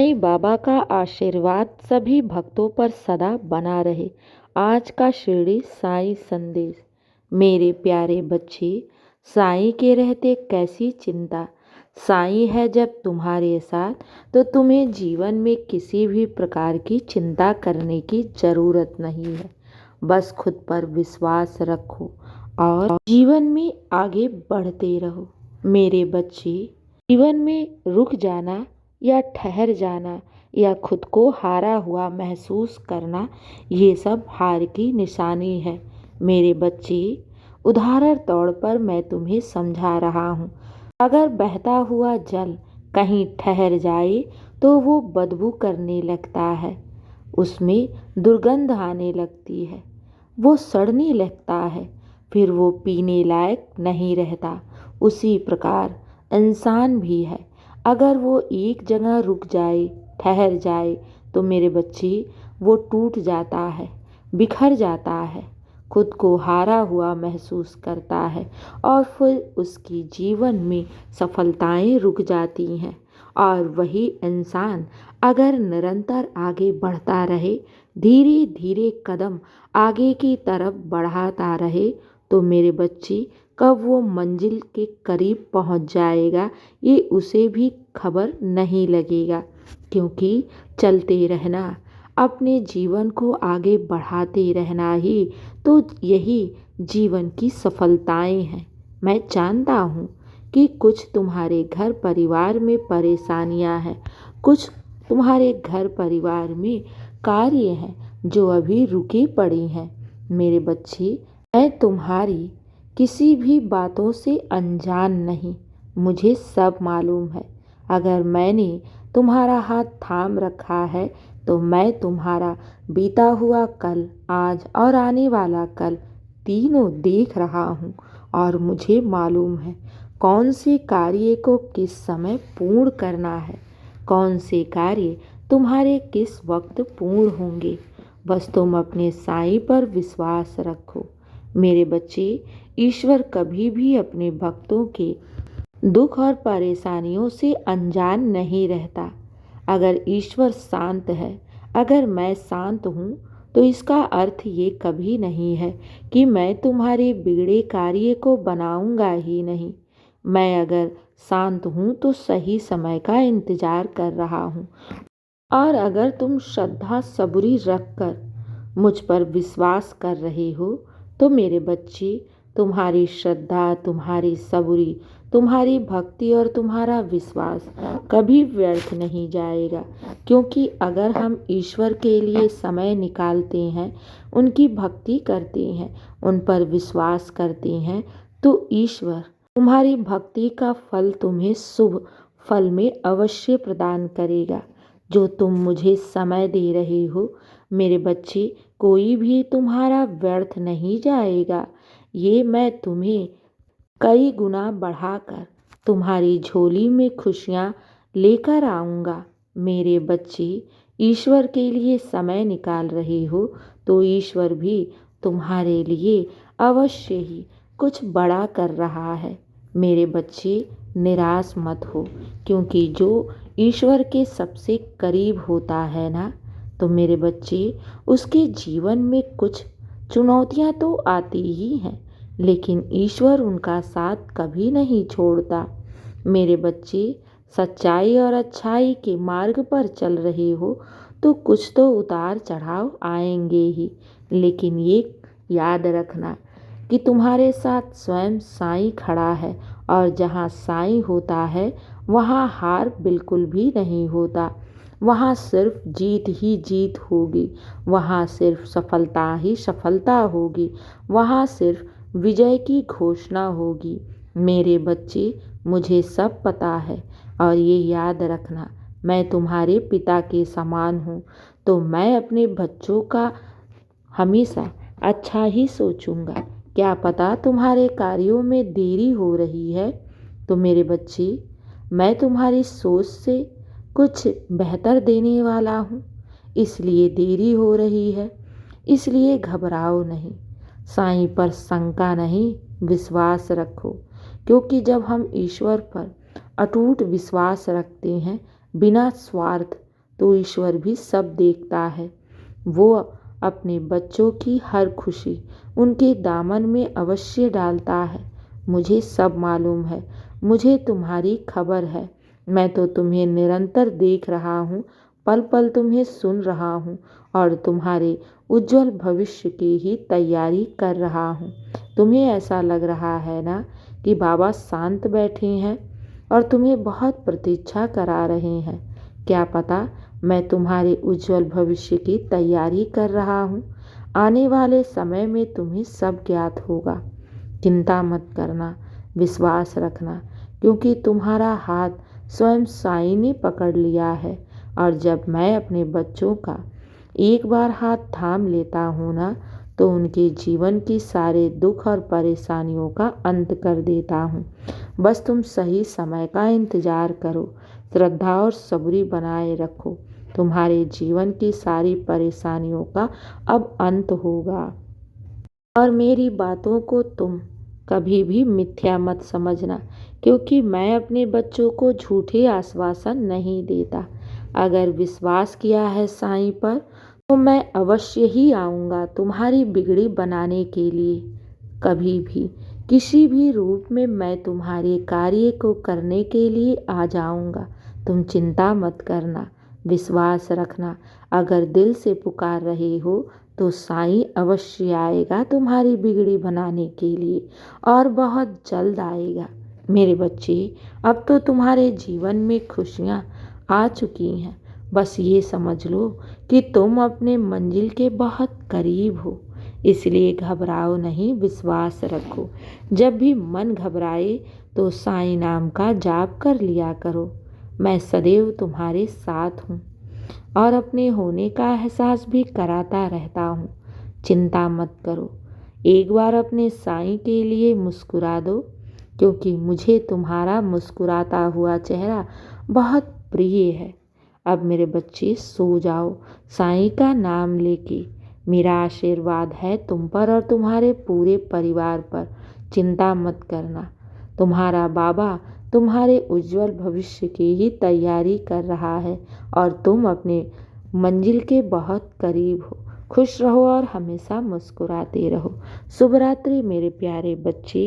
साईं बाबा का आशीर्वाद सभी भक्तों पर सदा बना रहे। आज का शिरडी साईं संदेश। मेरे प्यारे बच्चे, साईं के रहते कैसी चिंता। साईं है जब तुम्हारे साथ तो तुम्हें जीवन में किसी भी प्रकार की चिंता करने की जरूरत नहीं है। बस खुद पर विश्वास रखो और जीवन में आगे बढ़ते रहो। मेरे बच्चे, जीवन में रुक जाना या ठहर जाना या खुद को हारा हुआ महसूस करना, ये सब हार की निशानी है। मेरे बच्चे, उदाहरण तौर पर मैं तुम्हें समझा रहा हूँ। अगर बहता हुआ जल कहीं ठहर जाए तो वो बदबू करने लगता है, उसमें दुर्गंध आने लगती है, वो सड़ने लगता है, फिर वो पीने लायक नहीं रहता। उसी प्रकार इंसान भी है। अगर वो एक जगह रुक जाए, ठहर जाए तो मेरे बच्चे वो टूट जाता है, बिखर जाता है, खुद को हारा हुआ महसूस करता है और फिर उसकी जीवन में सफलताएं रुक जाती हैं। और वही इंसान अगर निरंतर आगे बढ़ता रहे, धीरे धीरे कदम आगे की तरफ बढ़ाता रहे, तो मेरे बच्चे कब वो मंजिल के करीब पहुंच जाएगा ये उसे भी खबर नहीं लगेगा। क्योंकि चलते रहना, अपने जीवन को आगे बढ़ाते रहना ही तो यही जीवन की सफलताएं हैं। मैं जानता हूँ कि कुछ तुम्हारे घर परिवार में परेशानियां हैं, कुछ तुम्हारे घर परिवार में कार्य हैं जो अभी रुके पड़े हैं। मेरे बच्चे, मैं तुम्हारी किसी भी बातों से अनजान नहीं, मुझे सब मालूम है। अगर मैंने तुम्हारा हाथ थाम रखा है तो मैं तुम्हारा बीता हुआ कल, आज और आने वाला कल तीनों देख रहा हूँ और मुझे मालूम है कौन से कार्य को किस समय पूर्ण करना है, कौन से कार्य तुम्हारे किस वक्त पूर्ण होंगे। बस तुम अपने साईं पर विश्वास रखो। मेरे बच्चे, ईश्वर कभी भी अपने भक्तों के दुख और परेशानियों से अनजान नहीं रहता। अगर ईश्वर शांत है, अगर मैं शांत हूँ, तो इसका अर्थ ये कभी नहीं है कि मैं तुम्हारे बिगड़े कार्य को बनाऊंगा ही नहीं। मैं अगर शांत हूँ तो सही समय का इंतजार कर रहा हूँ। और अगर तुम श्रद्धा सबूरी रखकर मुझ पर विश्वास कर रहे हो तो मेरे बच्चे, तुम्हारी श्रद्धा, तुम्हारी सबूरी, तुम्हारी भक्ति और तुम्हारा विश्वास कभी व्यर्थ नहीं जाएगा। क्योंकि अगर हम ईश्वर के लिए समय निकालते हैं, उनकी भक्ति करते हैं, उन पर विश्वास करते हैं, तो ईश्वर तुम्हारी भक्ति का फल तुम्हें शुभ फल में अवश्य प्रदान करेगा। जो तुम मुझे समय दे रहे हो मेरे बच्चे, कोई भी तुम्हारा व्यर्थ नहीं जाएगा। ये मैं तुम्हें कई गुना बढ़ाकर तुम्हारी झोली में खुशियाँ लेकर आऊँगा। मेरे बच्चे, ईश्वर के लिए समय निकाल रहे हो तो ईश्वर भी तुम्हारे लिए अवश्य ही कुछ बड़ा कर रहा है। मेरे बच्चे, निराश मत हो, क्योंकि जो ईश्वर के सबसे करीब होता है ना, तो मेरे बच्चे उसके जीवन में कुछ चुनौतियां तो आती ही हैं, लेकिन ईश्वर उनका साथ कभी नहीं छोड़ता। मेरे बच्चे, सच्चाई और अच्छाई के मार्ग पर चल रहे हो तो कुछ तो उतार चढ़ाव आएंगे ही, लेकिन ये याद रखना कि तुम्हारे साथ स्वयं साईं खड़ा है और जहाँ साईं होता है वहाँ हार बिल्कुल भी नहीं होता। वहाँ सिर्फ जीत ही जीत होगी, वहाँ सिर्फ सफलता ही सफलता होगी, वहाँ सिर्फ विजय की घोषणा होगी। मेरे बच्चे, मुझे सब पता है और ये याद रखना, मैं तुम्हारे पिता के समान हूँ, तो मैं अपने बच्चों का हमेशा अच्छा ही सोचूंगा। क्या पता तुम्हारे कार्यों में देरी हो रही है, तो मेरे बच्चे, मैं तुम्हारी सोच से कुछ बेहतर देने वाला हूँ, इसलिए देरी हो रही है। इसलिए घबराओ नहीं, साईं पर शंका नहीं, विश्वास रखो। क्योंकि जब हम ईश्वर पर अटूट विश्वास रखते हैं, बिना स्वार्थ तो ईश्वर भी सब देखता है। वो अपने बच्चों की हर खुशी उनके दामन में अवश्य डालता है। मुझे सब मालूम है, मुझे तुम्हारी खबर है। मैं तो तुम्हें निरंतर देख रहा हूँ, पल पल तुम्हें सुन रहा हूँ और तुम्हारे उज्जवल भविष्य की ही तैयारी कर रहा हूँ। तुम्हें ऐसा लग रहा है ना कि बाबा शांत बैठे हैं और तुम्हें बहुत प्रतीक्षा करा रहे हैं। क्या पता मैं तुम्हारे उज्जवल भविष्य की तैयारी कर रहा हूँ। आने वाले समय में तुम्हें सब ज्ञात होगा। चिंता मत करना, विश्वास रखना, क्योंकि तुम्हारा हाथ स्वयं साईं ने पकड़ लिया है। और जब मैं अपने बच्चों का एक बार हाथ थाम लेता हूँ ना, तो उनके जीवन की सारे दुख और परेशानियों का अंत कर देता हूँ। बस तुम सही समय का इंतजार करो, श्रद्धा और सबूरी बनाए रखो। तुम्हारे जीवन की सारी परेशानियों का अब अंत होगा। और मेरी बातों को तुम कभी भी मिथ्या मत समझना, क्योंकि मैं अपने बच्चों को झूठे आश्वासन नहीं देता। अगर विश्वास किया है साईं पर, तो मैं अवश्य ही आऊँगा तुम्हारी बिगड़ी बनाने के लिए। कभी भी किसी भी रूप में मैं तुम्हारे कार्य को करने के लिए आ जाऊँगा। तुम चिंता मत करना, विश्वास रखना। अगर दिल से पुकार रहे हो तो साईं अवश्य आएगा तुम्हारी बिगड़ी बनाने के लिए, और बहुत जल्द आएगा। मेरे बच्चे, अब तो तुम्हारे जीवन में खुशियाँ आ चुकी हैं। बस ये समझ लो कि तुम अपने मंजिल के बहुत करीब हो। इसलिए घबराओ नहीं, विश्वास रखो। जब भी मन घबराए तो साईं नाम का जाप कर लिया करो। मैं सदैव तुम्हारे साथ हूँ और अपने होने का एहसास भी कराता रहता हूँ। चिंता मत करो, एक बार अपने साईं के लिए मुस्कुरा दो, क्योंकि मुझे तुम्हारा मुस्कुराता हुआ चेहरा बहुत प्रिय है। अब मेरे बच्चे सो जाओ, साईं का नाम लेके। मेरा आशीर्वाद है तुम पर और तुम्हारे पूरे परिवार पर। चिंता मत करना, तुम्हारा बाबा तुम्हारे उज्जवल भविष्य की ही तैयारी कर रहा है और तुम अपने मंजिल के बहुत करीब हो। खुश रहो और हमेशा मुस्कुराते रहो। शुभ रात्रि मेरे प्यारे बच्चे।